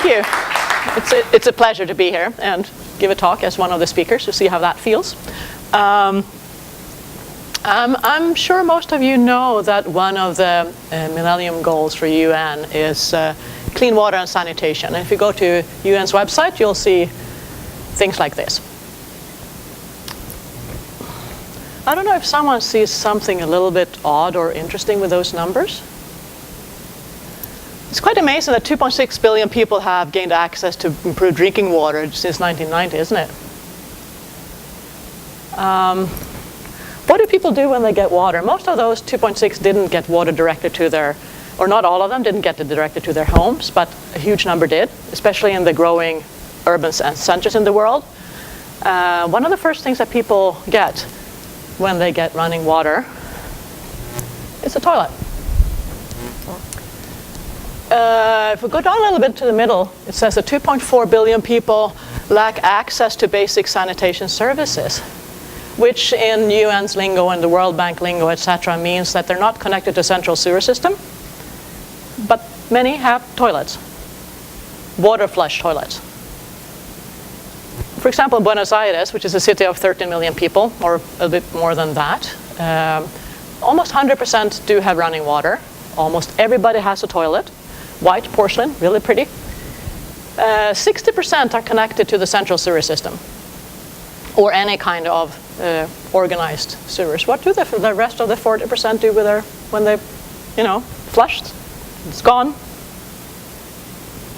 Thank you. It's a pleasure to be here and give a talk as one of the speakers to see how that feels. I'm sure most of you know that one of the Millennium Goals for UN is clean water and sanitation. And if you go to UN's website, you'll see things like this. I don't know if someone sees something a little bit odd or interesting with those numbers. It's quite amazing that 2.6 billion people have gained access to improved drinking water since 1990, isn't it? What do people do when they get water? Most of those 2.6 didn't get water directly to their, or not all of them didn't get it directly to their homes, but a huge number did, especially in the growing urban centers in the world. One of the first things that people get when they get running water is a toilet. If we go down a little bit to the middle, it says that 2.4 billion people lack access to basic sanitation services, which in UN's lingo and the World Bank lingo, etc., means that they're not connected to central sewer system, but many have toilets, water flush toilets. For example, in Buenos Aires, which is a city of 13 million people, or a bit more than that, almost 100% do have running water. Almost everybody has a toilet, white porcelain, really pretty. 60% are connected to the central sewer system, or any kind of organized sewers. What do the rest of the 40% do with their, when they, flushed? It's gone.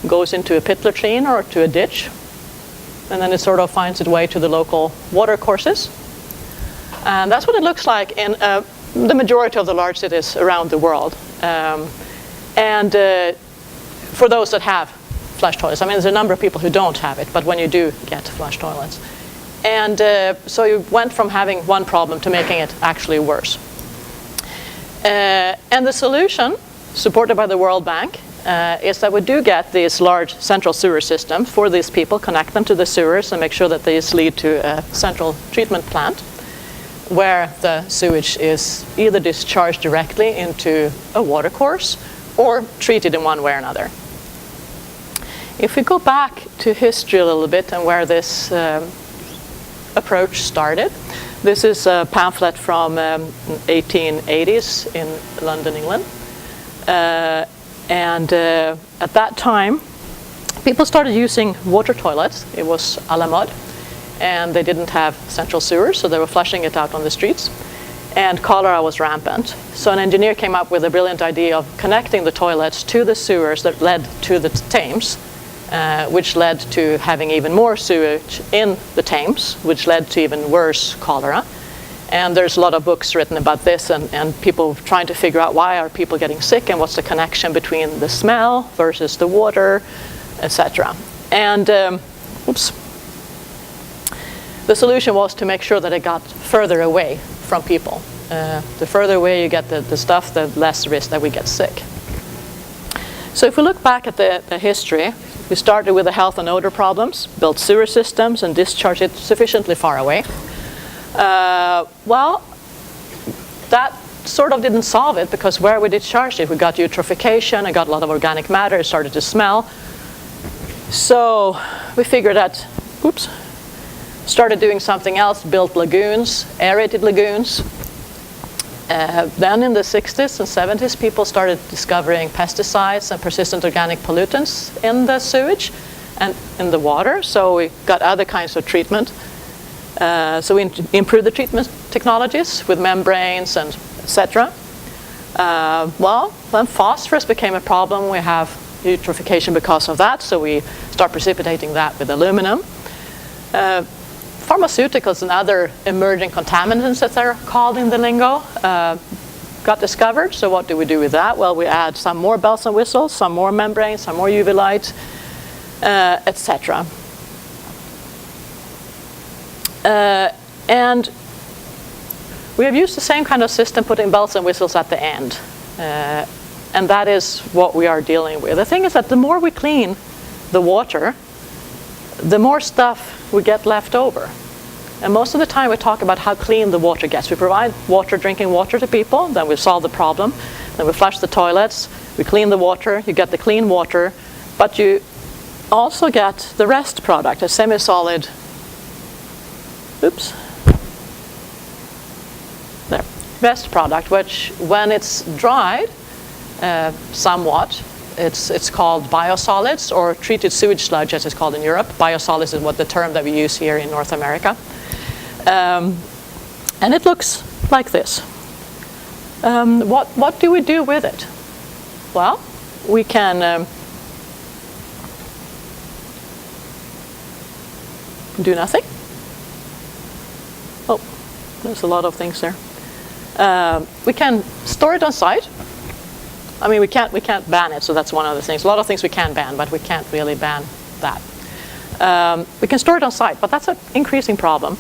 Goes into a pit latrine or to a ditch, and then it sort of finds its way to the local water courses. And that's what it looks like in the majority of the large cities around the world. For those that have flush toilets, I mean, there's a number of people who don't have it, but when you do get flush toilets. And so you went from having one problem to making it actually worse. And the solution, supported by the World Bank, is that we do get these large central sewer systems for these people, connect them to the sewers and make sure that these lead to a central treatment plant where the sewage is either discharged directly into a water course or treated in one way or another. If we go back to history a little bit and where this approach started, this is a pamphlet from 1880s in London, England. At that time, people started using water toilets. It was a la mode. And they didn't have central sewers, so they were flushing it out on the streets. And cholera was rampant. So an engineer came up with a brilliant idea of connecting the toilets to the sewers that led to the Thames, which led to having even more sewage in the Thames, which led to even worse cholera. And there's a lot of books written about this and people trying to figure out why are people getting sick and what's the connection between the smell versus the water, etc. And the solution was to make sure that it got further away from people. The further away you get the stuff, the less risk that we get sick. So if we look back at the history, we started with the health and odor problems, built sewer systems and discharged it sufficiently far away. Well, that sort of didn't solve it because where we discharged it, we got eutrophication, it got a lot of organic matter, it started to smell. So we figured that, started doing something else, built lagoons, aerated lagoons. Then in the 60s and 70s, people started discovering pesticides and persistent organic pollutants in the sewage and in the water. So we got other kinds of treatment. So we improved the treatment technologies with membranes and etc. Well, then phosphorus became a problem. We have eutrophication because of that, so we start precipitating that with aluminum. Pharmaceuticals and other emerging contaminants, as they're called in the lingo, got discovered. So what do we do with that? Well, we add some more bells and whistles, some more membranes, some more UV light, etc. And we have used the same kind of system, putting bells and whistles at the end. And that is what we are dealing with. The thing is that the more we clean the water, the more stuff we get left over. And most of the time we talk about how clean the water gets. We provide water, drinking water to people, then we solve the problem. Then we flush the toilets, we clean the water, you get the clean water, but you also get the rest product, a semi-solid, rest product, which when it's dried somewhat, it's called biosolids, or treated sewage sludge as it's called in Europe. Biosolids is what the term that we use here in North America. And it looks like this. What do we do with it? Well, we can do nothing. Oh, there's a lot of things there. We can store it on site. I mean, we can't ban it, so that's one of the things. A lot of things we can ban, but we can't really ban that. We can store it on site, but that's an increasing problem,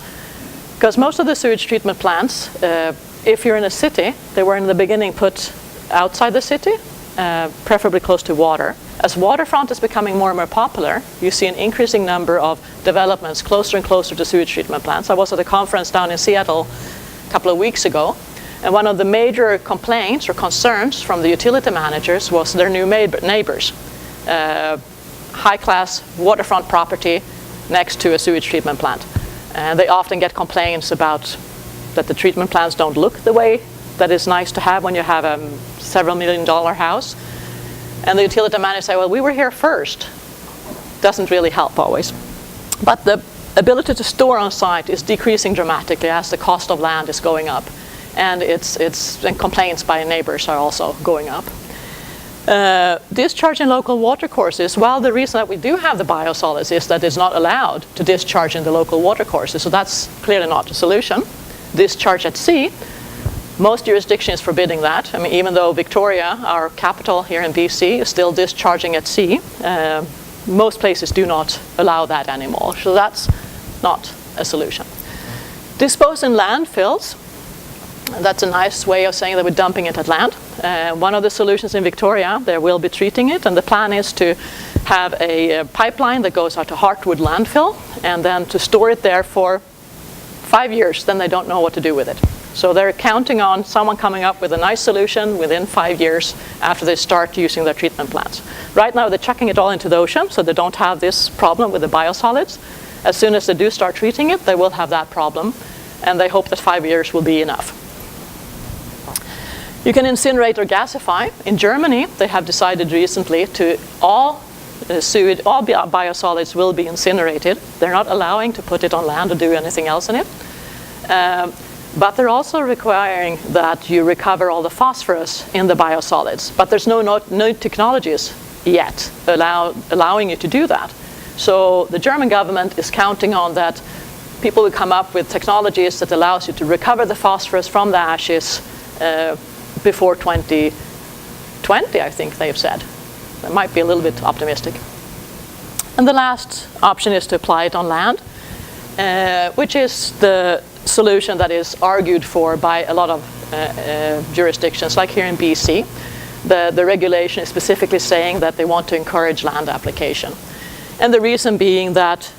because most of the sewage treatment plants, if you're in a city, they were in the beginning put outside the city, preferably close to water. As waterfront is becoming more and more popular, you see an increasing number of developments closer and closer to sewage treatment plants. I was at a conference down in Seattle a couple of weeks ago, and one of the major complaints or concerns from the utility managers was their new neighbors. High-class waterfront property next to a sewage treatment plant. And they often get complaints about that the treatment plants don't look the way that is nice to have when you have a several $million house. And the utility managers say, well, we were here first. Doesn't really help always. But the ability to store on site is decreasing dramatically as the cost of land is going up. And and complaints by neighbors are also going up. Discharge in local water courses, well, the reason that we do have the biosolids is that it's not allowed to discharge in the local water courses, so that's clearly not a solution. Discharge at sea, most jurisdictions forbidding that. I mean, even though Victoria, our capital here in BC, is still discharging at sea, most places do not allow that anymore, so that's not a solution. Dispose in landfills. That's a nice way of saying that we're dumping it at land. One of the solutions in Victoria, they will be treating it, and the plan is to have a pipeline that goes out to Heartwood landfill, and then to store it there for 5 years, then they don't know what to do with it. So they're counting on someone coming up with a nice solution within 5 years after they start using their treatment plants. Right now they're chucking it all into the ocean, so they don't have this problem with the biosolids. As soon as they do start treating it, they will have that problem, and they hope that 5 years will be enough. You can incinerate or gasify. In Germany, they have decided recently to all biosolids will be incinerated. They're not allowing to put it on land or do anything else in it. But they're also requiring that you recover all the phosphorus in the biosolids. But there's no technologies yet allowing you to do that. So the German government is counting on that people will come up with technologies that allows you to recover the phosphorus from the ashes before 2020, I think they've said. That might be a little bit optimistic. And the last option is to apply it on land, which is the solution that is argued for by a lot of jurisdictions, like here in BC. The regulation is specifically saying that they want to encourage land application. And the reason being that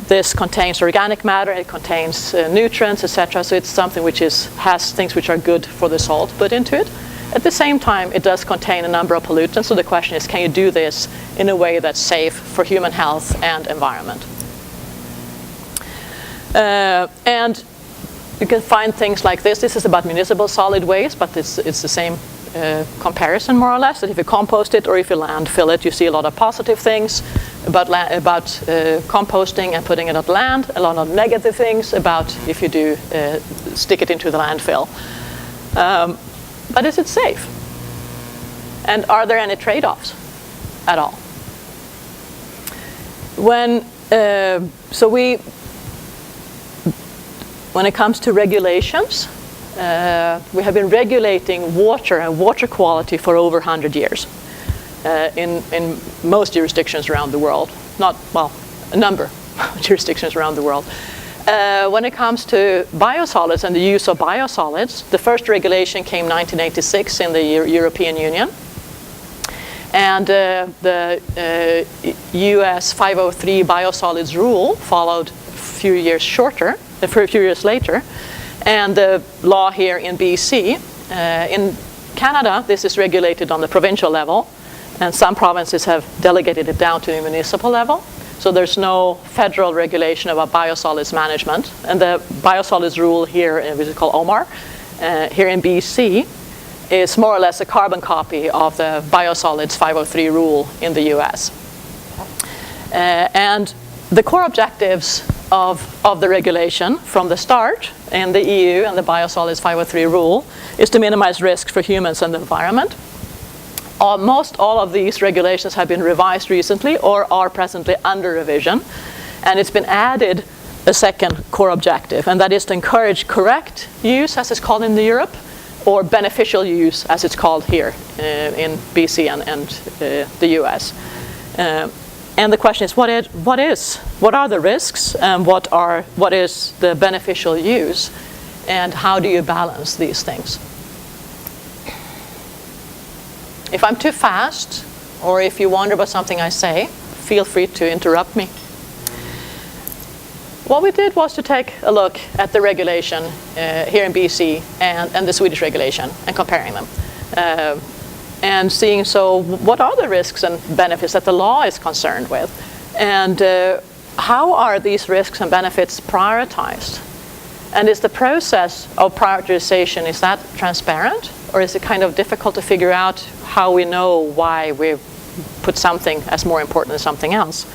this contains organic matter, it contains nutrients, etc. So it's something which has things which are good for the salt put into it. At the same time, it does contain a number of pollutants. So the question is, can you do this in a way that's safe for human health and environment? And you can find things like this. This is about municipal solid waste, but it's the same comparison, more or less, that if you compost it or if you landfill it, you see a lot of positive things about composting and putting it on land, a lot of negative things about if you do stick it into the landfill. But is it safe? And are there any trade-offs at all? When it comes to regulations, we have been regulating water and water quality for over 100 years in most jurisdictions around the world. A number of jurisdictions around the world. When it comes to biosolids and the use of biosolids, the first regulation came 1986 in the European Union. And the US 503 biosolids rule followed a few years later. And the law here in BC. In Canada, this is regulated on the provincial level. And some provinces have delegated it down to the municipal level. So there's no federal regulation about biosolids management. And the biosolids rule here, which is called OMAR, here in BC, is more or less a carbon copy of the biosolids 503 rule in the US. And the core objectives of the regulation from the start in the EU and the biosolids 503 rule is to minimize risks for humans and the environment. Most all of these regulations have been revised recently or are presently under revision. And it's been added a second core objective, and that is to encourage correct use, as it's called in Europe, or beneficial use, as it's called here in BC and the US. And the question is, what are the risks, and what is the beneficial use, and how do you balance these things? If I'm too fast, or if you wonder about something I say, feel free to interrupt me. What we did was to take a look at the regulation here in BC and the Swedish regulation and comparing them. And seeing, so what are the risks and benefits that the law is concerned with? And how are these risks and benefits prioritized? And is the process of prioritization, is that transparent? Or is it kind of difficult to figure out how we know why we put something as more important than something else?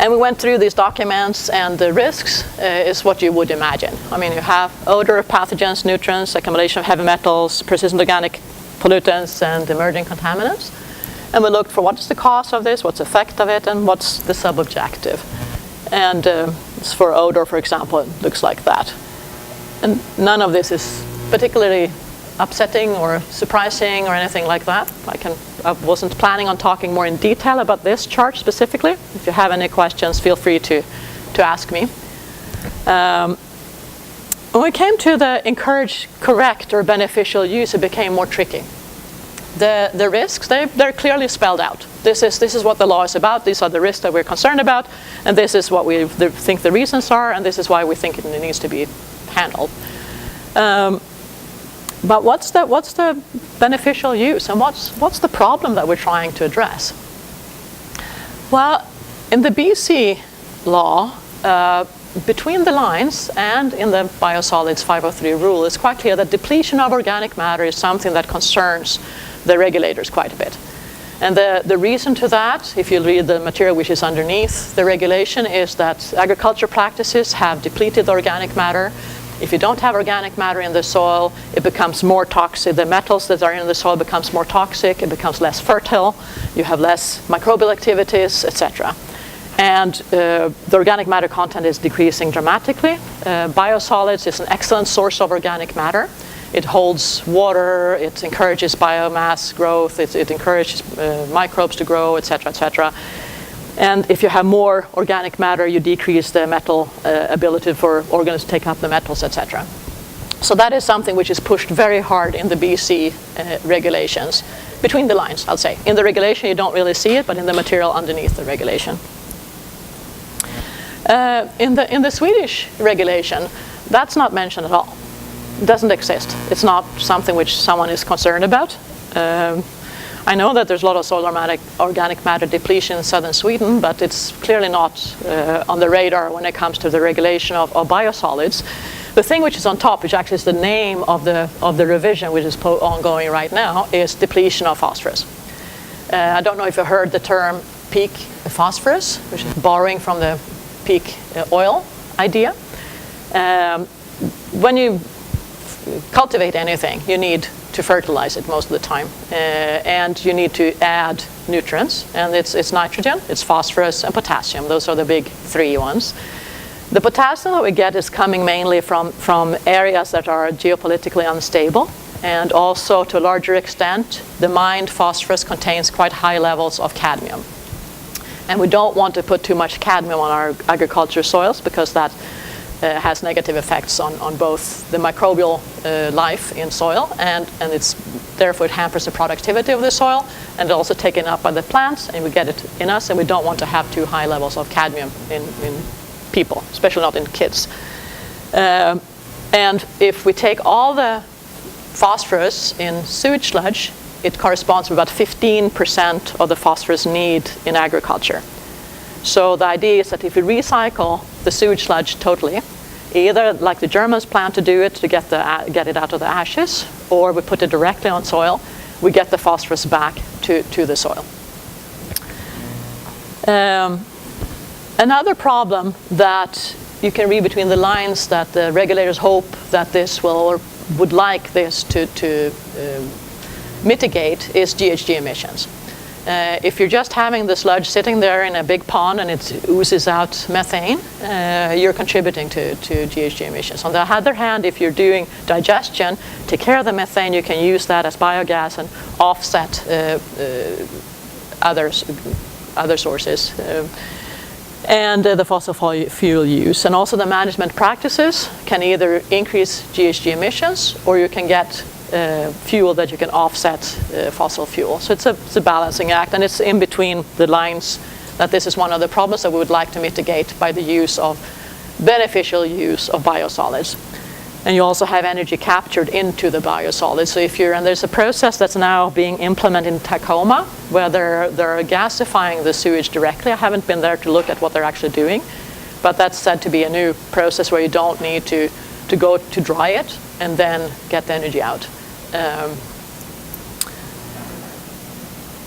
And we went through these documents, and the risks is what you would imagine. I mean, you have odor, pathogens, nutrients, accumulation of heavy metals, persistent organic pollutants, and emerging contaminants. And we looked for what is the cause of this, what's the effect of it, and what's the sub-objective. And for odor, for example, it looks like that. And none of this is particularly upsetting or surprising or anything like that. I wasn't planning on talking more in detail about this chart specifically. If you have any questions, feel free to ask me. When we came to the encourage correct or beneficial use, it became more tricky. The risks, they're clearly spelled out. This is what the law is about. These are the risks that we're concerned about, and this is what we think the reasons are, and this is why we think it needs to be handled. But what's the beneficial use, and what's the problem that we're trying to address? Well, in the BC law, between the lines and in the biosolids 503 rule, it's quite clear that depletion of organic matter is something that concerns the regulators quite a bit. And the reason to that, if you read the material which is underneath the regulation, is that agriculture practices have depleted organic matter. If you don't have organic matter in the soil, it becomes more toxic. The metals that are in the soil becomes more toxic. It becomes less fertile. You have less microbial activities, etc. And the organic matter content is decreasing dramatically. Biosolids is an excellent source of organic matter. It holds water. It encourages biomass growth. It encourages microbes to grow, etc., etc. And if you have more organic matter, you decrease the metal ability for organs to take up the metals, etc. So that is something which is pushed very hard in the BC regulations. Between the lines, I'll say. In the regulation, you don't really see it, but in the material underneath the regulation. In the Swedish regulation, that's not mentioned at all. It doesn't exist. It's not something which someone is concerned about. I know that there's a lot of soil organic matter depletion in southern Sweden, but it's clearly not on the radar when it comes to the regulation of biosolids. The thing which is on top, which actually is the name of the revision, which is ongoing right now, is depletion of phosphorus. I don't know if you heard the term peak phosphorus, which is borrowing from the peak oil idea. When you cultivate anything, you need to fertilize it most of the time, and you need to add nutrients, and it's nitrogen, it's phosphorus, and potassium. Those are the big three ones. The potassium that we get is coming mainly from areas that are geopolitically unstable, and also to a larger extent, the mined phosphorus contains quite high levels of cadmium. And we don't want to put too much cadmium on our agriculture soils, because that has negative effects on both the microbial life in soil, and therefore it hampers the productivity of the soil, and also taken up by the plants, and we get it in us, and we don't want to have too high levels of cadmium in people, especially not in kids. And if we take all the phosphorus in sewage sludge it corresponds to about 15% of the phosphorus need in agriculture. So the idea is that if we recycle the sewage sludge totally, either like the Germans plan to do it to get it out of the ashes, or we put it directly on soil, we get the phosphorus back to the soil. Another problem that you can read between the lines that the regulators hope that this will, or would like this to mitigate, is GHG emissions. If you're just having the sludge sitting there in a big pond and it oozes out methane, you're contributing to GHG emissions. On the other hand, if you're doing digestion, take care of the methane, you can use that as biogas and offset other sources. And the fossil fuel use. And also the management practices can either increase GHG emissions, or you can get fuel that you can offset fossil fuel. So it's a balancing act, and it's in between the lines that this is one of the problems that we would like to mitigate by the use of beneficial use of biosolids. And you also have energy captured into the biosolids. So and there's a process that's now being implemented in Tacoma where they're gasifying the sewage directly. I haven't been there to look at what they're actually doing, but that's said to be a new process where you don't need to go to dry it and then get the energy out.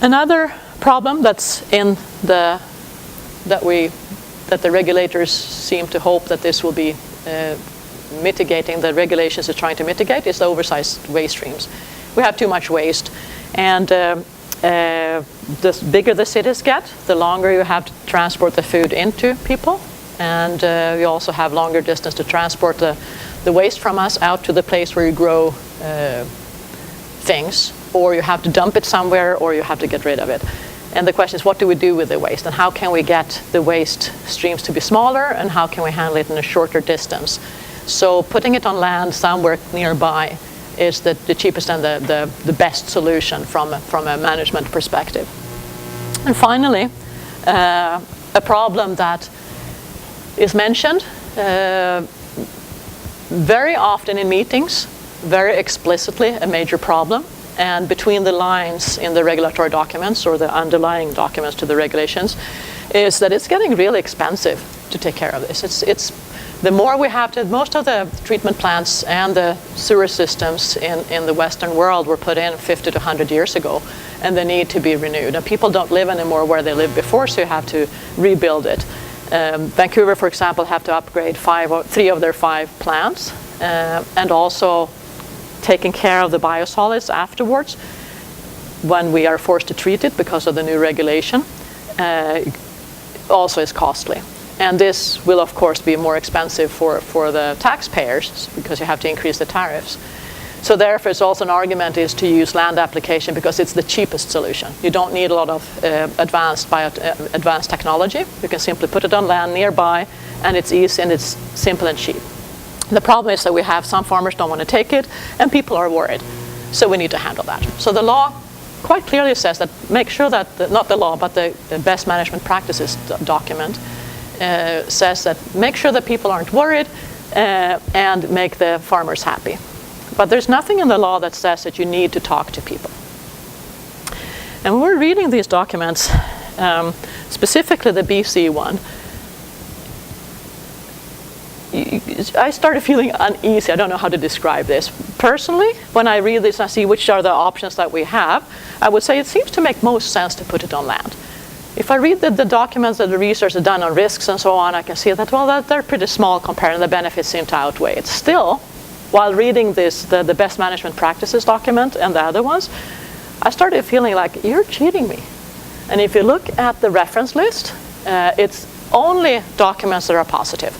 Another problem that's that the regulators seem to hope that this will be mitigating, the regulations are trying to mitigate, is the oversized waste streams. We have too much waste, and the bigger the cities get, the longer you have to transport the food into people, and you also have longer distance to transport the waste from us out to the place where you grow things, or you have to dump it somewhere, or you have to get rid of it. And the question is, what do we do with the waste, and how can we get the waste streams to be smaller, and how can we handle it in a shorter distance? So putting it on land somewhere nearby is the cheapest and the best solution from a management perspective. And finally, a problem that is mentioned very often in meetings, very explicitly a major problem, and between the lines in the regulatory documents or the underlying documents to the regulations, is that it's getting really expensive to take care of this. It's the more we have to, most of the treatment plants and the sewer systems in the Western world were put in 50 to 100 years ago, and they need to be renewed. And people don't live anymore where they lived before, so you have to rebuild it. Vancouver, for example, have to upgrade 3 of their 5 plants, and also taking care of the biosolids afterwards when we are forced to treat it because of the new regulation also is costly. And this will, of course, be more expensive for the taxpayers because you have to increase the tariffs. So therefore, it's also an argument is to use land application because it's the cheapest solution. You don't need a lot of advanced technology. You can simply put it on land nearby, and it's easy and it's simple and cheap. The problem is that we have some farmers don't want to take it, and people are worried. So we need to handle that. So the law quite clearly says that make sure that, not the law, but the best management practices document says that make sure that people aren't worried and make the farmers happy. But there's nothing in the law that says that you need to talk to people. And when we're reading these documents, specifically the BC one, I started feeling uneasy. I don't know how to describe this. Personally, when I read this and I see which are the options that we have, I would say it seems to make most sense to put it on land. If I read the documents that the research has done on risks and so on, I can see that, well, they're pretty small compared, and the benefits seem to outweigh it. Still, while reading this, the best management practices document and the other ones, I started feeling like, you're cheating me. And if you look at the reference list, it's only documents that are positive.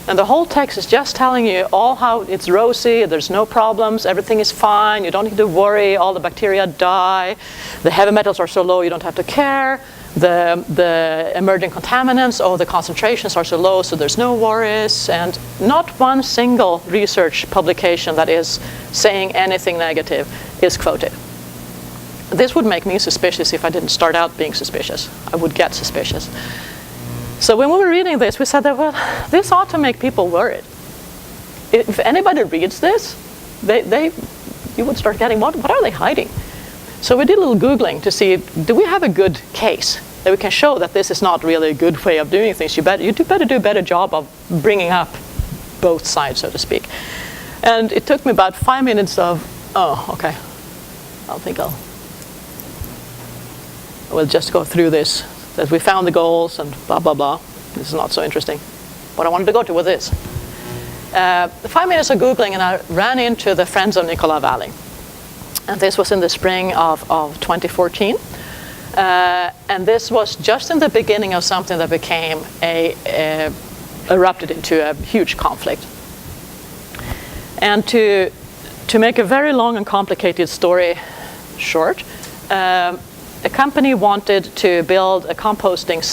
And the whole text is just telling you all how it's rosy, there's no problems, everything is fine, you don't need to worry, all the bacteria die, the heavy metals are so low you don't have to care, the emerging contaminants, the concentrations are so low so there's no worries, and not one single research publication that is saying anything negative is quoted. This would make me suspicious if I didn't start out being suspicious. I would get suspicious. So when we were reading this, we said that, well, this ought to make people worried. If anybody reads this, you would start getting, what are they hiding? So we did a little Googling to see, do we have a good case that we can show that this is not really a good way of doing things? You better do a better job of bringing up both sides, so to speak. And it took me about 5 minutes of, oh, okay, we'll just go through this, that we found the goals and blah, blah, blah. This is not so interesting. What I wanted to go to was this. 5 minutes of Googling, and I ran into the Friends of Nicola Valley. And this was in the spring of 2014. And this was just in the beginning of something that became erupted into a huge conflict. And to make a very long and complicated story short, a company wanted to build a composting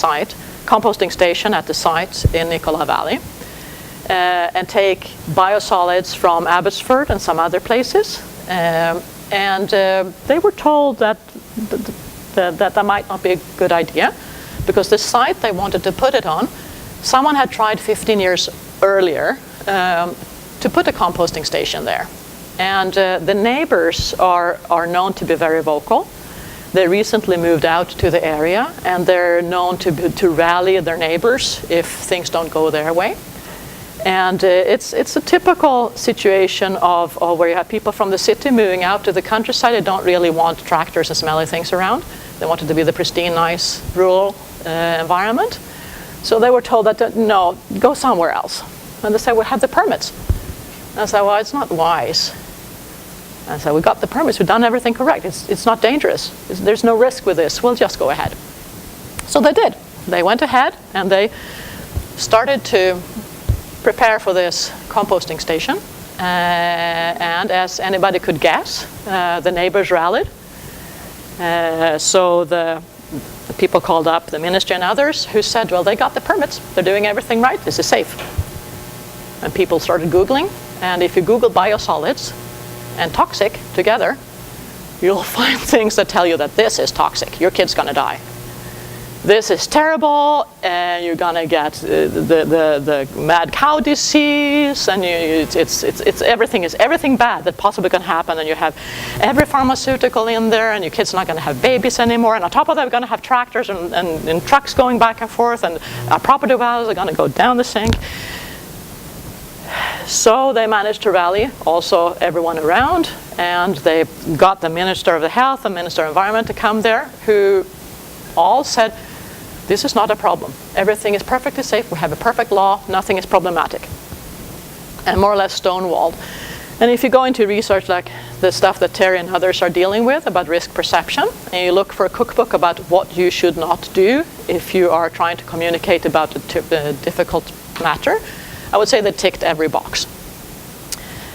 station at the site in Nicola Valley, and take biosolids from Abbotsford and some other places. And they were told that that might not be a good idea, because the site they wanted to put it on, someone had tried 15 years earlier to put a composting station there. And the neighbors are known to be very vocal. They recently moved out to the area, and they're known to rally their neighbors if things don't go their way. And it's a typical situation of where you have people from the city moving out to the countryside. They don't really want tractors and smelly things around. They want it to be the pristine, nice, rural environment. So they were told that, no, go somewhere else. And they said, we have the permits. And I said, well, it's not wise. And I said, we got the permits. We've done everything correct. It's not dangerous. There's no risk with this. We'll just go ahead. So they did. They went ahead, and they started to prepare for this composting station. And as anybody could guess, the neighbors rallied. So the people called up the minister and others who said, well, they got the permits. They're doing everything right. This is safe. And people started Googling. And if you Google biosolids and toxic together, you'll find things that tell you that this is toxic. Your kid's going to die. This is terrible, and you're going to get the mad cow disease, and it's everything bad that possibly can happen, and you have every pharmaceutical in there, and your kid's not going to have babies anymore, and on top of that, we're going to have tractors and trucks going back and forth, and our property values are going to go down the sink. So they managed to rally also everyone around, and they got the Minister of the Health and Minister of Environment to come there, who all said, this is not a problem. Everything is perfectly safe. We have a perfect law. Nothing is problematic. And more or less stonewalled. And if you go into research like the stuff that Terry and others are dealing with about risk perception, and you look for a cookbook about what you should not do if you are trying to communicate about a difficult matter, I would say they ticked every box.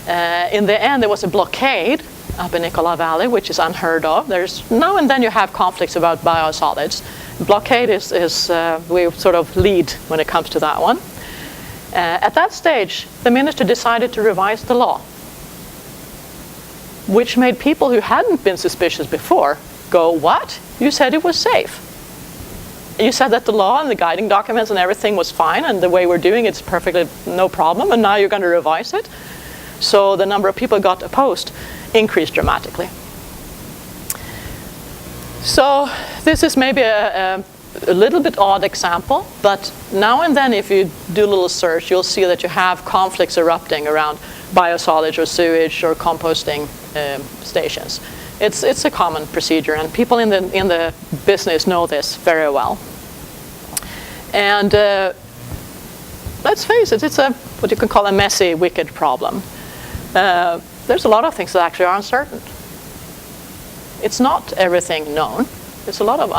In the end, there was a blockade up in Nicola Valley, which is unheard of. There's now and then you have conflicts about biosolids. Blockade is we sort of lead when it comes to that one. At that stage, the minister decided to revise the law, which made people who hadn't been suspicious before go, what? You said it was safe. You said that the law and the guiding documents and everything was fine, and the way we're doing it's perfectly no problem, and now you're going to revise it? So the number of people who got opposed increased dramatically. So this is maybe a little bit odd example, but now and then if you do a little search, you'll see that you have conflicts erupting around biosolids or sewage or composting stations. It's a common procedure, and people in the business know this very well. And let's face it, it's what you can call a messy, wicked problem. There's a lot of things that actually are uncertain. It's not everything known. There's a lot of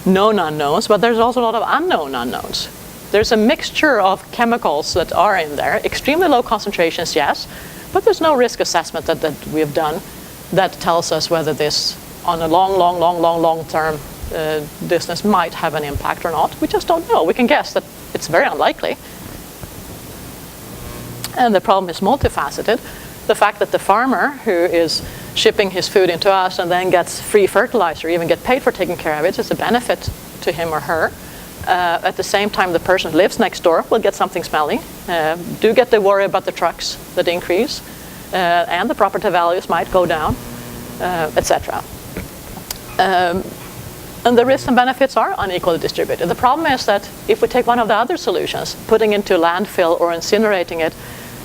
known unknowns, but there's also a lot of unknown unknowns. There's a mixture of chemicals that are in there, extremely low concentrations, yes, but there's no risk assessment that we've done that tells us whether this, on a long-term distance, might have an impact or not. We just don't know. We can guess that it's very unlikely. And the problem is multifaceted. The fact that the farmer who is shipping his food into us and then gets free fertilizer, even get paid for taking care of it, is a benefit to him or her. At the same time, the person who lives next door will get something smelly. Do get the worry about the trucks that increase, and the property values might go down. etc. And the risks and benefits are unequally distributed. The problem is that if we take one of the other solutions, putting into landfill or incinerating it,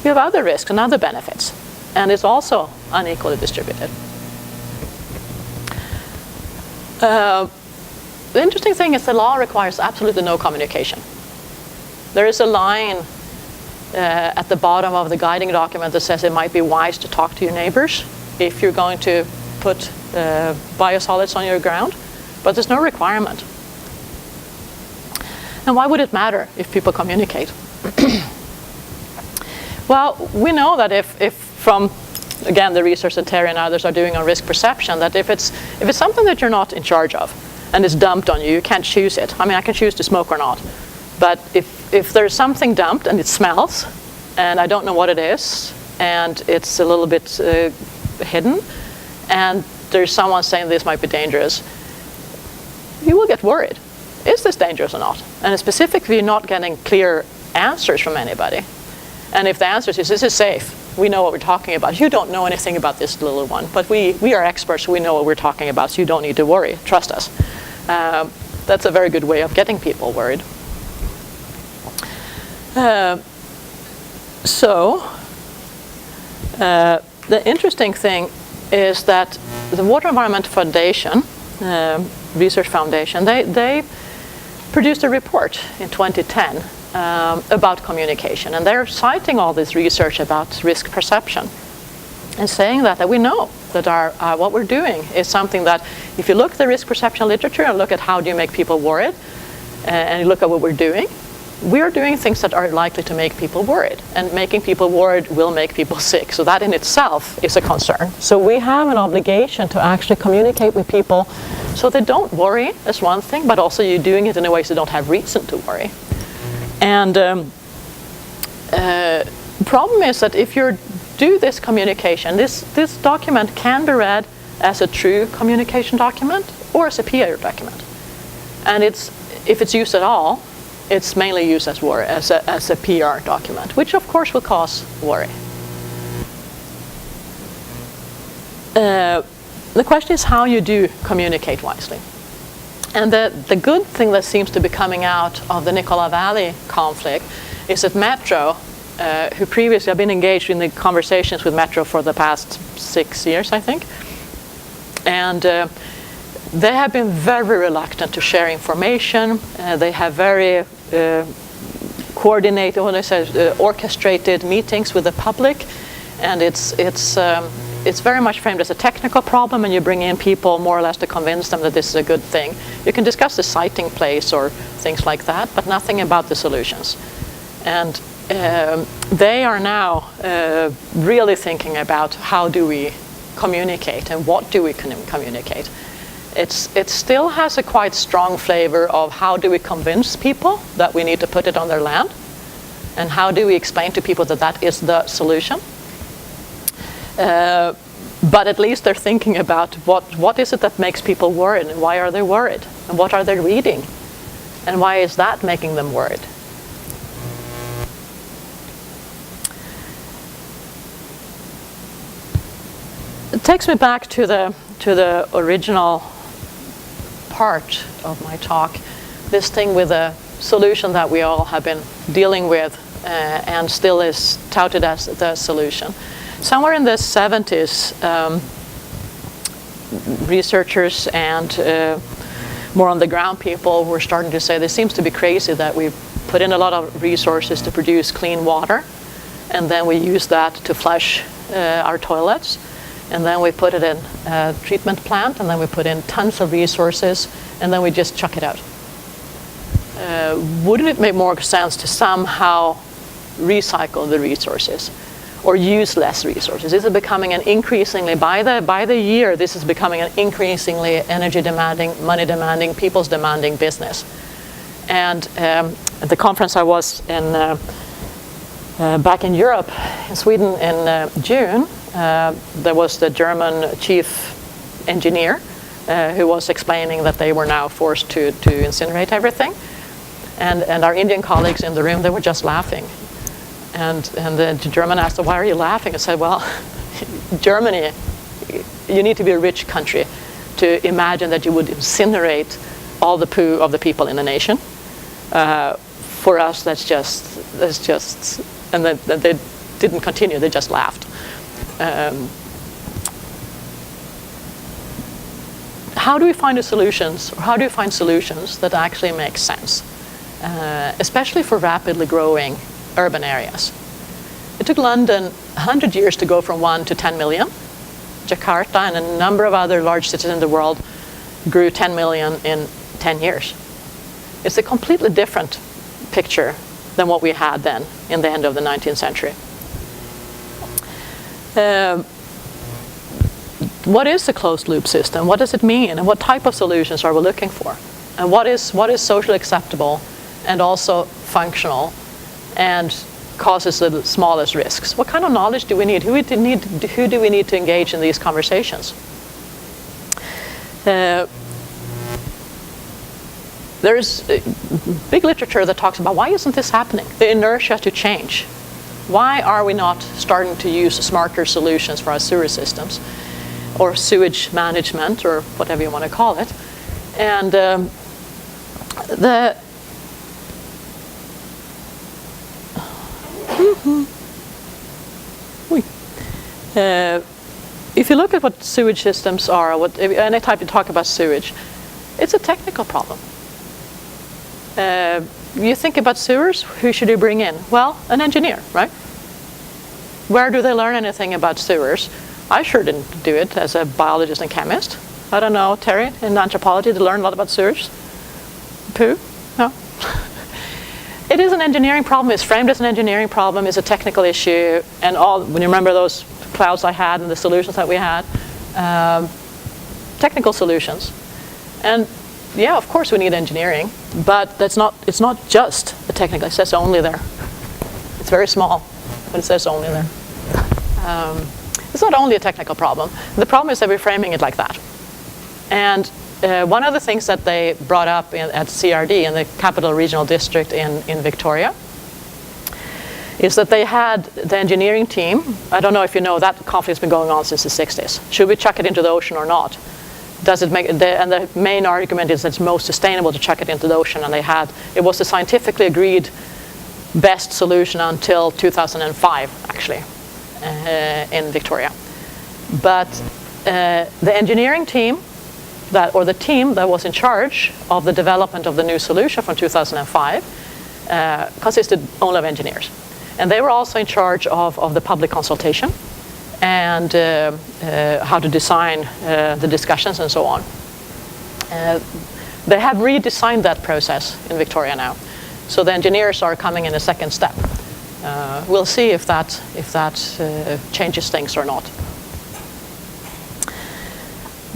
we have other risks and other benefits. And it's also unequally distributed. The interesting thing is the law requires absolutely no communication. There is a line at the bottom of the guiding document that says it might be wise to talk to your neighbors if you're going to put biosolids on your ground. But there's no requirement. And why would it matter if people communicate? Well, we know that if from, again, the research that Terry and others are doing on risk perception, that if it's something that you're not in charge of and it's dumped on you, you can't choose it. I mean, I can choose to smoke or not. But if there's something dumped and it smells, and I don't know what it is, and it's a little bit hidden, and there's someone saying this might be dangerous, you will get worried. Is this dangerous or not? And specifically, you're not getting clear answers from anybody. And if the answer is, this is safe, we know what we're talking about. You don't know anything about this little one, but we are experts, so we know what we're talking about, so you don't need to worry. Trust us. That's a very good way of getting people worried. The interesting thing is that the Water Environment Foundation, Research Foundation, they produced a report in 2010 about communication, and they're citing all this research about risk perception and saying that we know that what we're doing is something that, if you look at the risk perception literature and look at how do you make people worried, and you look at what we're doing things that are likely to make people worried, and making people worried will make people sick. So that in itself is a concern. So we have an obligation to actually communicate with people so they don't worry, is one thing, but also you're doing it in a way so they don't have reason to worry. And the problem is that if you do this communication, this document can be read as a true communication document or as a PR document. And if it's used at all, it's mainly used as a PR document, which of course will cause worry. The question is how you do communicate wisely. And the good thing that seems to be coming out of the Nicola Valley conflict is that Metro, who previously have been engaged in the conversations with Metro for the past 6 years, I think, and they have been very reluctant to share information. They have very coordinated, orchestrated meetings with the public, and it's very much framed as a technical problem, and you bring in people more or less to convince them that this is a good thing. You can discuss the siting place or things like that, but nothing about the solutions. And they are now really thinking about how do we communicate and what do we communicate. It still has a quite strong flavor of how do we convince people that we need to put it on their land, and how do we explain to people that that is the solution. But at least they're thinking about what is it that makes people worried, and why are they worried, and what are they reading, and why is that making them worried. It takes me back to the original part of my talk, this thing with a solution that we all have been dealing with and still is touted as the solution. Somewhere in the 70s, researchers and more on the ground people were starting to say this seems to be crazy that we put in a lot of resources to produce clean water, and then we use that to flush our toilets. And then we put it in a treatment plant, and then we put in tons of resources, and then we just chuck it out. Wouldn't it make more sense to somehow recycle the resources or use less resources? This is becoming an increasingly, by the year, this is becoming an increasingly energy demanding, money demanding, people's demanding business. And at the conference I was in back in Europe, in Sweden in June, there was the German chief engineer who was explaining that they were now forced to incinerate everything. And our Indian colleagues in the room, they were just laughing. And the German asked, why are you laughing? I said, well, Germany you need to be a rich country to imagine that you would incinerate all the poo of the people in the nation. For us, that's just, and then they didn't continue, they just laughed. How do we find the solutions, or how do you find solutions that actually make sense, especially for rapidly growing urban areas? It took London 100 years to go from 1 to 10 million. Jakarta and a number of other large cities in the world grew 10 million in 10 years. It's a completely different picture than what we had then in the end of the 19th century. What is a closed loop system? What does it mean? And what type of solutions are we looking for? And what is socially acceptable and also functional and causes the smallest risks? What kind of knowledge do we need? Who do we need to engage in these conversations? There's big literature that talks about why isn't this happening? The inertia to change. Why are we not starting to use smarter solutions for our sewer systems or sewage management or whatever you want to call it? And if you look at what sewage systems are, anytime you talk about sewage, it's a technical problem. You think about sewers, who should you bring in? Well, an engineer, right? Where do they learn anything about sewers? I sure didn't do it as a biologist and chemist. I don't know, Terry, in anthropology, did you learn a lot about sewers? Poo? No. It is an engineering problem. It's framed as an engineering problem. It's a technical issue. And when you remember those clouds I had and the solutions that we had, technical solutions. And yeah, of course we need engineering, but it's not just a technical. It says only there. It's very small, but it says only there. It's not only a technical problem. The problem is that we're framing it like that. And one of the things that they brought up at CRD, in the Capital Regional District in Victoria, is that they had the engineering team. I don't know if you know, that conflict's been going on since the 60s. Should we chuck it into the ocean or not? Does it make, and the main argument is that it's most sustainable to chuck it into the ocean, and it was the scientifically agreed best solution until 2005, actually, in Victoria. But the engineering team, the team that was in charge of the development of the new solution from 2005 consisted only of engineers. And they were also in charge of the public consultation and how to design the discussions and so on. They have redesigned that process in Victoria now. So the engineers are coming in a second step. We'll see if that changes things or not.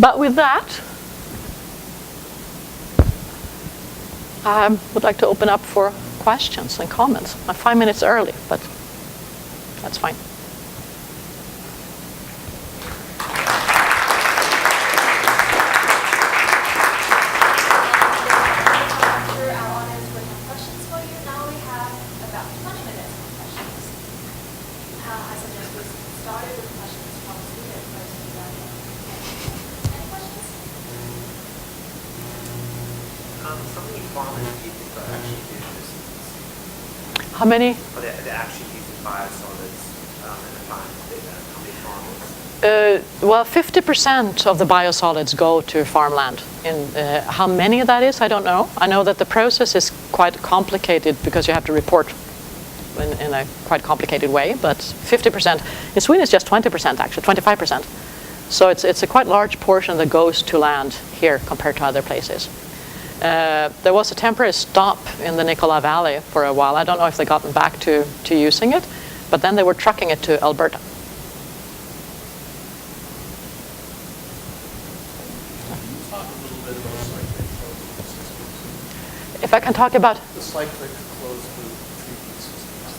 But with that, I would like to open up for questions and comments. I'm 5 minutes early, but that's fine. How many? They actually use biosolids in the plant. How many farmers? Well, 50% of the biosolids go to farmland. How many that is, I don't know. I know that the process is quite complicated because you have to report in a quite complicated way, but 50%. In Sweden, it's just 20%, actually, 25%. So it's a quite large portion that goes to land here compared to other places. There was a temporary stop in the Nicola Valley for a while. I don't know if they've gotten back to using it, but then they were trucking it to Alberta. If I can talk about the cyclic closed loop treatment systems.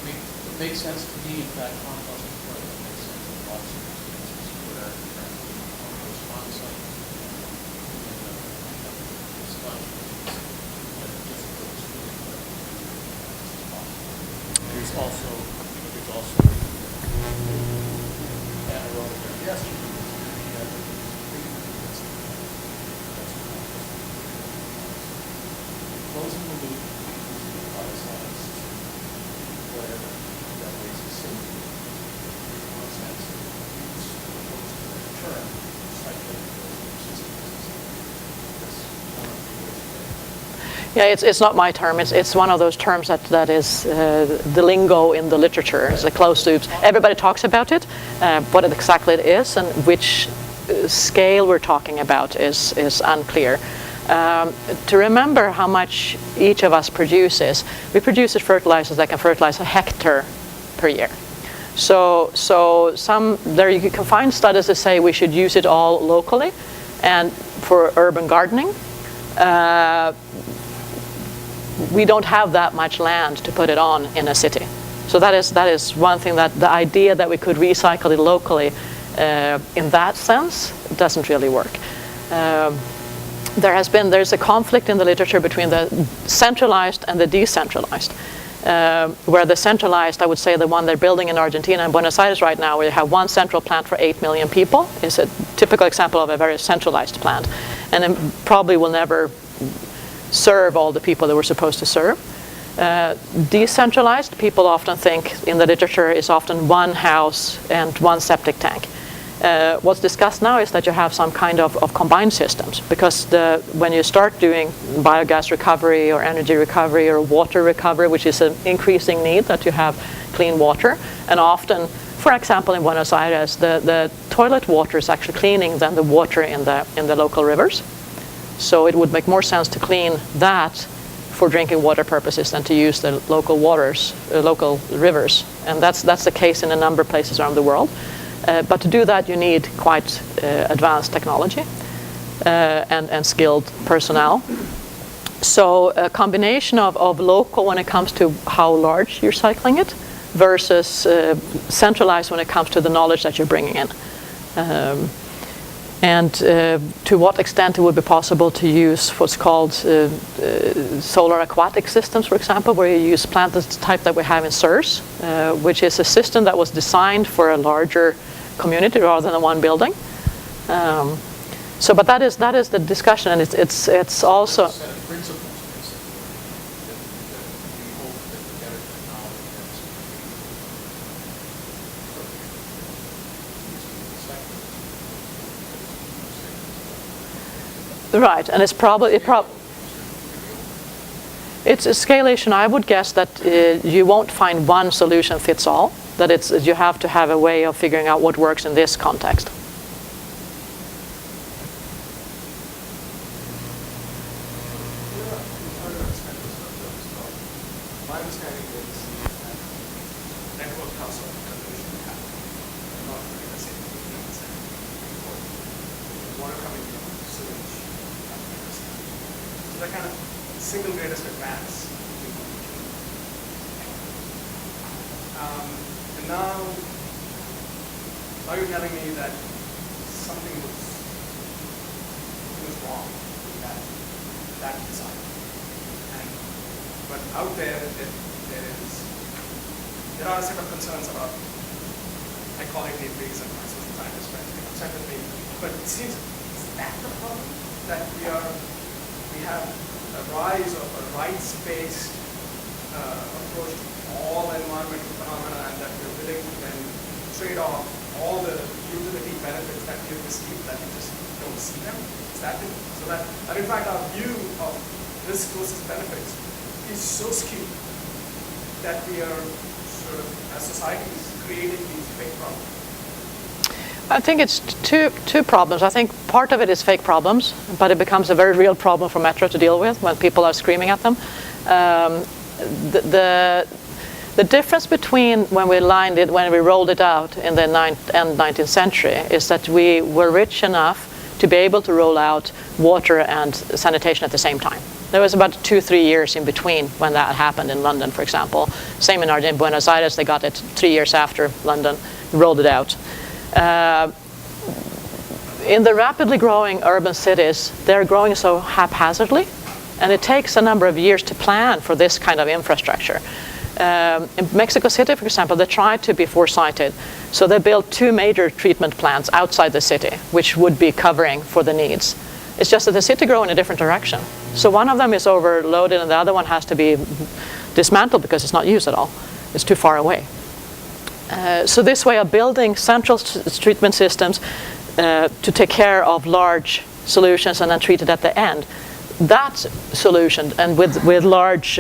It makes sense to me if that compost is part of it. It makes sense in lots of circumstances where compost on site and sludge is difficult to treat. There's also suggestion is the that's closing the loop using the bioscience to whatever that waste is sent to. In one sense, use opposed to the term cycling those systems. That's one of the ways to go. Yeah, it's not my term. It's one of those terms that is the lingo in the literature. It's a closed loops. Everybody talks about it. What exactly it is and which scale we're talking about is unclear. To remember how much each of us produces, we produce fertilizers that can fertilize a hectare per year. So there you can find studies that say we should use it all locally and for urban gardening. We don't have that much land to put it on in a city. So that is one thing, that the idea that we could recycle it locally in that sense doesn't really work. There's a conflict in the literature between the centralized and the decentralized. Where the centralized, I would say the one they're building in Argentina and Buenos Aires right now, where you have one central plant for 8 million people, is a typical example of a very centralized plant. And it probably will never serve all the people that we're supposed to serve. Decentralized, people often think in the literature is often one house and one septic tank. What's discussed now is that you have some kind of combined systems, because when you start doing biogas recovery or energy recovery or water recovery, which is an increasing need that you have clean water, and often, for example, in Buenos Aires, the toilet water is actually cleaning than the water in the local rivers. So it would make more sense to clean that for drinking water purposes than to use the local waters, local rivers. And that's the case in a number of places around the world. But to do that, you need quite advanced technology and skilled personnel. So a combination of local when it comes to how large you're cycling it versus centralized when it comes to the knowledge that you're bringing in. And to what extent it would be possible to use what's called solar aquatic systems, for example, where you use plant type that we have in SERS, which is a system that was designed for a larger community rather than one building. But that is the discussion, and it's also. A set of principles, basically, that we hope that the better technology has Right, and it's a scalation. I would guess that you won't find one solution fits all. That you have to have a way of figuring out what works in this context. My understanding is that network household conversion happened, not really the same 15%. Water coming from sewage, so that kind of single greatest advance. And now you're telling me that something was wrong with that design. But out there are a set of concerns about, I call it the reason my social scientist friends get upset with me. But it seems, is that the problem? That we have a rise of a rights-based approach to all environmental phenomena, and that we're willing to then trade off all the utility benefits that we have received, that we just don't see them? Is that it? So that in fact our view of risk versus benefits is so skewed that we are sort of, as societies, creating these fake problems. I think it's two problems. I think part of it is fake problems, but it becomes a very real problem for Metro to deal with when people are screaming at them. The difference between when we rolled it out in the 19th century is that we were rich enough to be able to roll out water and sanitation at the same time. There was about 2-3 years in between when that happened in London, for example. Same in Buenos Aires, they got it 3 years after London, rolled it out. In the rapidly growing urban cities, they're growing so haphazardly, and it takes a number of years to plan for this kind of infrastructure. In Mexico City, for example, they tried to be foresighted. So they built 2 major treatment plants outside the city, which would be covering for the needs. It's just that the city grew in a different direction. So one of them is overloaded and the other one has to be dismantled because it's not used at all. It's too far away. So this way of building central treatment systems to take care of large solutions and then treat it at the end, that solution, and with large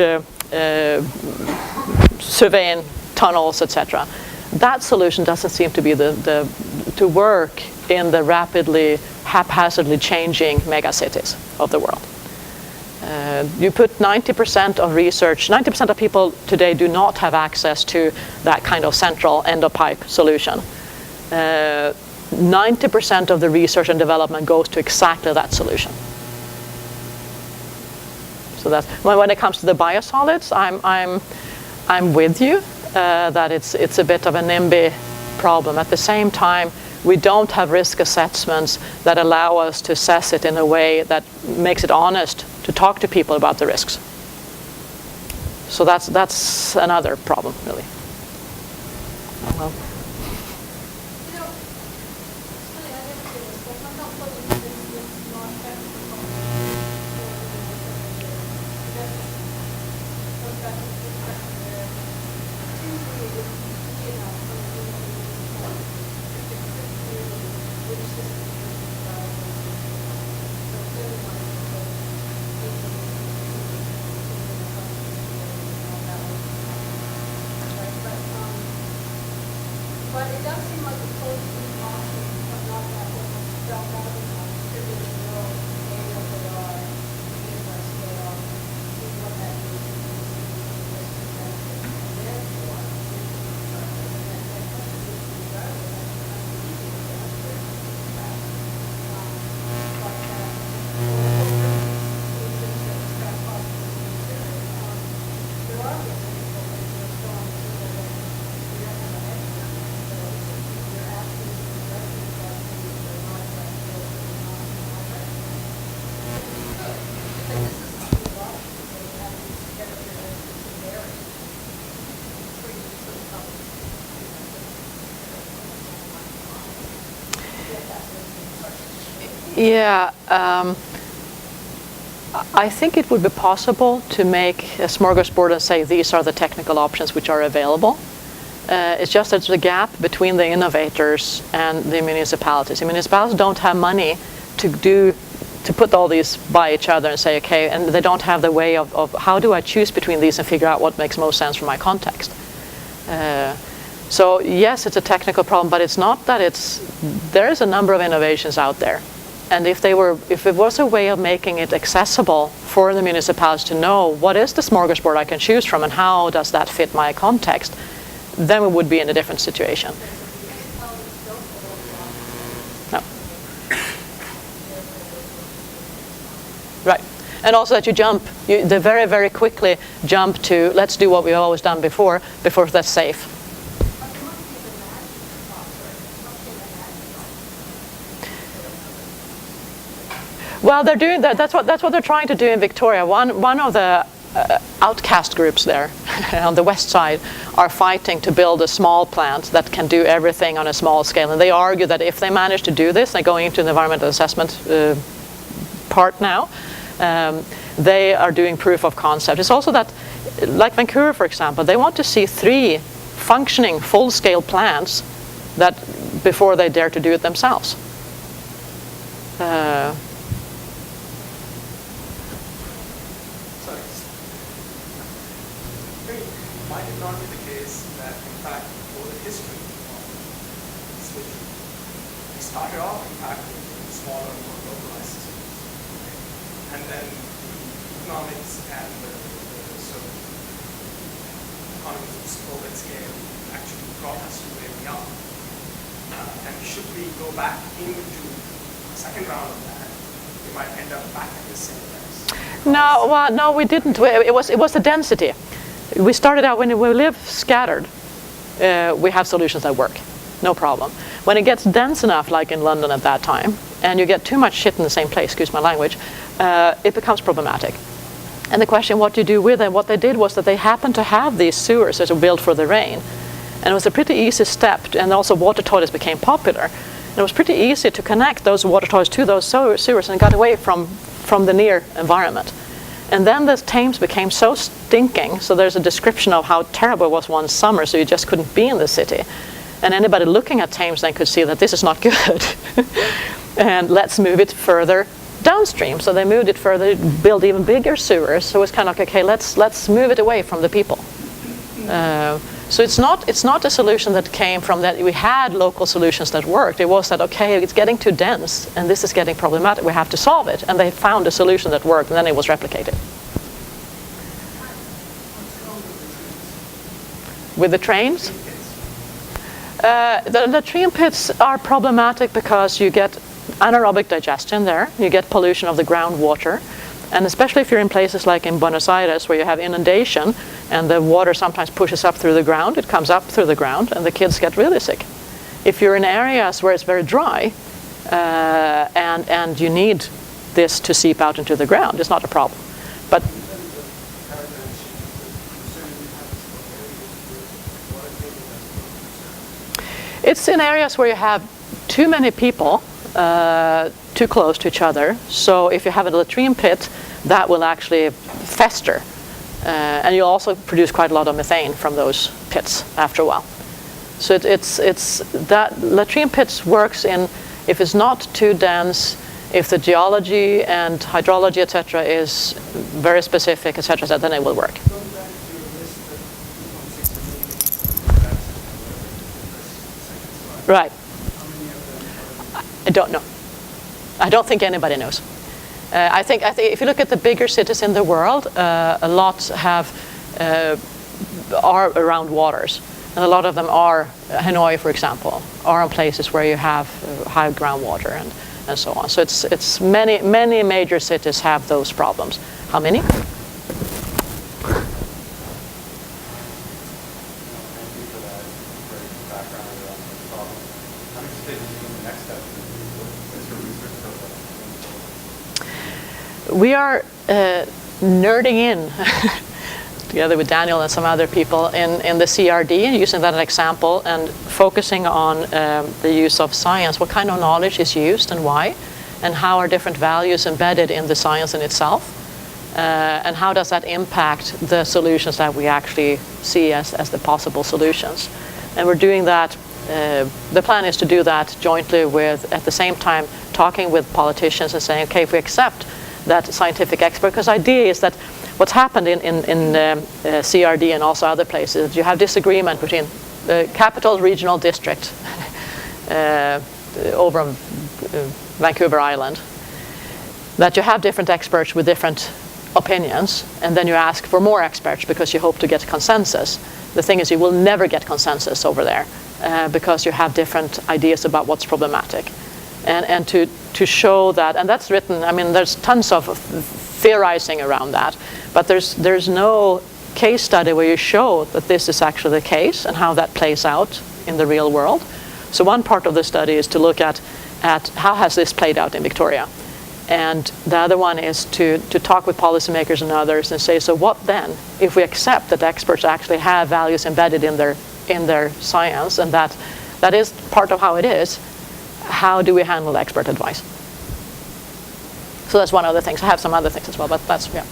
surveying tunnels, etc., that solution doesn't seem to be to work in the rapidly, haphazardly changing megacities of the world. You put 90% of research, 90% of people today do not have access to that kind of central end-of-pipe solution. 90% of the research and development goes to exactly that solution. So that's when it comes to the biosolids, I'm with you that it's a bit of a NIMBY problem. At the same time, we don't have risk assessments that allow us to assess it in a way that makes it honest to talk to people about the risks. So that's another problem, really. Well. But it does seem like a close option, but not that one spelled out enough to really know what they are, what they are, see what that means, and therefore, Yeah, I think it would be possible to make a smorgasbord and say these are the technical options which are available. It's just that there's a gap between the innovators and the municipalities. The municipalities don't have money to put all these by each other and say, okay, and they don't have the way of how do I choose between these and figure out what makes most sense for my context. So yes, it's a technical problem, but it's not that there is a number of innovations out there. And if it was a way of making it accessible for the municipalities to know what is the smorgasbord I can choose from and how does that fit my context, then we would be in a different situation. No. Right. And also that they very, very quickly jump to, let's do what we've always done before that's safe. Well, they're doing that. That's what they're trying to do in Victoria. One of the outcast groups there on the west side are fighting to build a small plant that can do everything on a small scale. And they argue that if they manage to do this, they're going into the environmental assessment part now, they are doing proof of concept. It's also that, like Vancouver, for example, they want to see 3 functioning full-scale plants that before they dare to do it themselves. Might it not be the case that, in fact, over the history of switching, we started off, in fact, with smaller, more localized systems, okay? And then economics and the sort of economies of scope and scale actually brought us to where we are. And should we go back into a second round of that, we might end up back at the same place. No, we didn't. It was the density. We started out when we live scattered, we have solutions that work, no problem. When it gets dense enough, like in London at that time, and you get too much shit in the same place, excuse my language, it becomes problematic. And the question, what do you do with them? What they did was that they happened to have these sewers that were built for the rain. And it was a pretty easy step, and also water toilets became popular. And it was pretty easy to connect those water toilets to those sewers and got away from the near environment. And then the Thames became so stinking, so there's a description of how terrible it was one summer, so you just couldn't be in the city. And anybody looking at Thames then could see that this is not good. And let's move it further downstream. So they moved it further, built even bigger sewers. So it's kind of like, okay, let's move it away from the people. So it's not a solution that came from that we had local solutions that worked. It was that, okay, it's getting too dense and this is getting problematic. We have to solve it. And they found a solution that worked, and then it was replicated. With the trains? The latrine pits are problematic because you get anaerobic digestion there. You get pollution of the groundwater. And especially if you're in places like in Buenos Aires where you have inundation and the water sometimes pushes up through the ground, it comes up through the ground and the kids get really sick. If you're in areas where it's very dry and you need this to seep out into the ground, it's not a problem. But it's in areas where you have too many people too close to each other. So if you have a latrine pit, that will actually fester. And you'll also produce quite a lot of methane from those pits after a while. So it's that latrine pits works in if it's not too dense, if the geology and hydrology, etc., is very specific, etc., then it will work. Right. I don't know. I don't think anybody knows. I think if you look at the bigger cities in the world, a lot are around waters, and a lot of them are Hanoi, for example, are in places where you have high groundwater and so on. So it's many major cities have those problems. How many? We are nerding in together with Daniel and some other people in the CRD, and using that as an example and focusing on the use of science. What kind of knowledge is used and why, and how are different values embedded in the science in itself, and how does that impact the solutions that we actually see as the possible solutions. And we're doing that. The plan is to do that jointly with, at the same time, talking with politicians and saying, okay, if we accept that scientific expert, because the idea is that what's happened in CRD and also other places, you have disagreement between the capital regional district over on Vancouver Island, that you have different experts with different opinions, and then you ask for more experts because you hope to get consensus. The thing is, you will never get consensus over there because you have different ideas about what's problematic. And to show that, and that's written, I mean, there's tons of theorizing around that, but there's no case study where you show that this is actually the case and how that plays out in the real world. So one part of the study is to look at how has this played out in Victoria. And the other one is to talk with policymakers and others and say, so what then if we accept that experts actually have values embedded in their science, and that is part of how it is, how do we handle expert advice? So that's one of the things. I have some other things as well, but that's, yeah.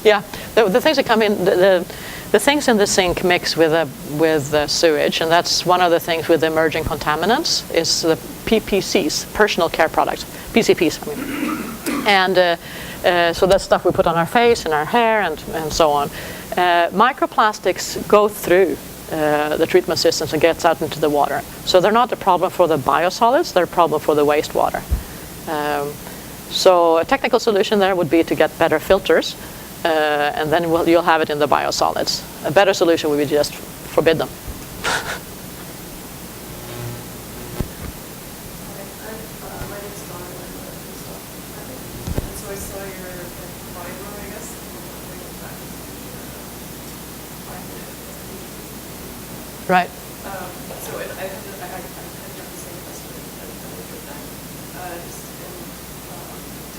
Yeah, the things that come in, the things in the sink mix with the sewage, and that's one of the things with the emerging contaminants is the PPCs, personal care products, PCPs, I mean. And so that's stuff we put on our face and our hair and so on. Microplastics go through the treatment systems and gets out into the water. So they're not a problem for the biosolids, they're a problem for the wastewater. So a technical solution there would be to get better filters, and then you'll have it in the biosolids. A better solution would be just forbid them. I saw your Bible, I guess. Right. So I had the same question as with that. Just in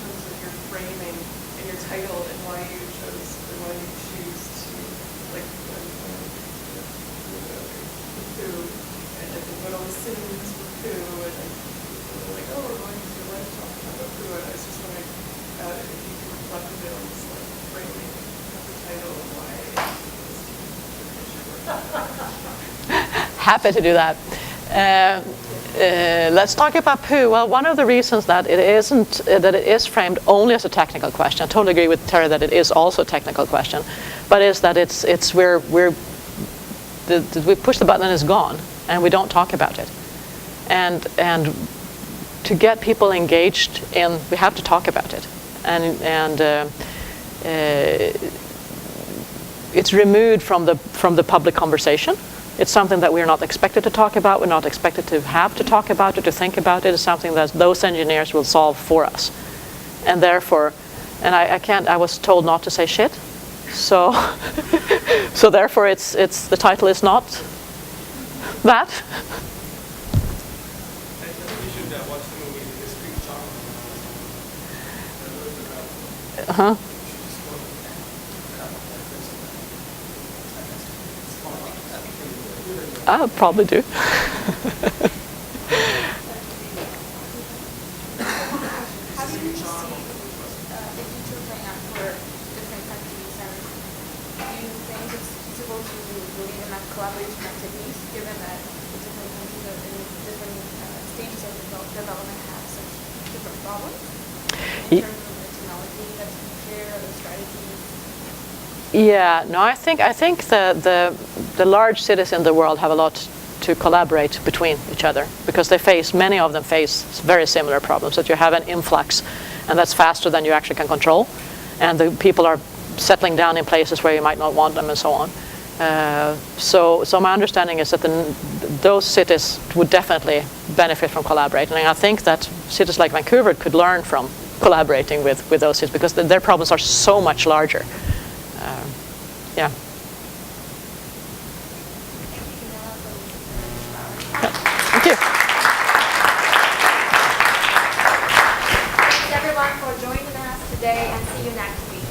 terms of your framing and your title and why you chose or why you choose to like poo and what all the synonyms for poo and like, oh, we're going to like talking about poo, and I was just wondering if you could reflect a bit on this like framing of the title and why Happy to do that. Let's talk about poo. Well, one of the reasons that it isn't that it is framed only as a technical question. I totally agree with Terry that it is also a technical question, but is that it's we push the button and it's gone, and we don't talk about it, and to get people engaged in, we have to talk about it, and it's removed from the public conversation. It's something that we're not expected to talk about. We're not expected to have to talk about it, to think about it. It's something that those engineers will solve for us. And therefore, and I was told not to say shit. So, so therefore it's the title is not that. I think you should watch the movie The History of John. Uh-huh. I probably do. Have you seen the future playing out for different countries, and do you think it's feasible to believe in that collaboration activities, given that the different countries are in different stages of development have such different problems in terms of the technology that's being shared or the strategies? Yeah, no, I think the large cities in the world have a lot to collaborate between each other, because many of them face very similar problems, that you have an influx, and that's faster than you actually can control, and the people are settling down in places where you might not want them, and so on. So my understanding is that those cities would definitely benefit from collaborating, and I think that cities like Vancouver could learn from collaborating with those cities, because their problems are so much larger. Yeah. Thank you. Thanks everyone for joining us today, and see you next week.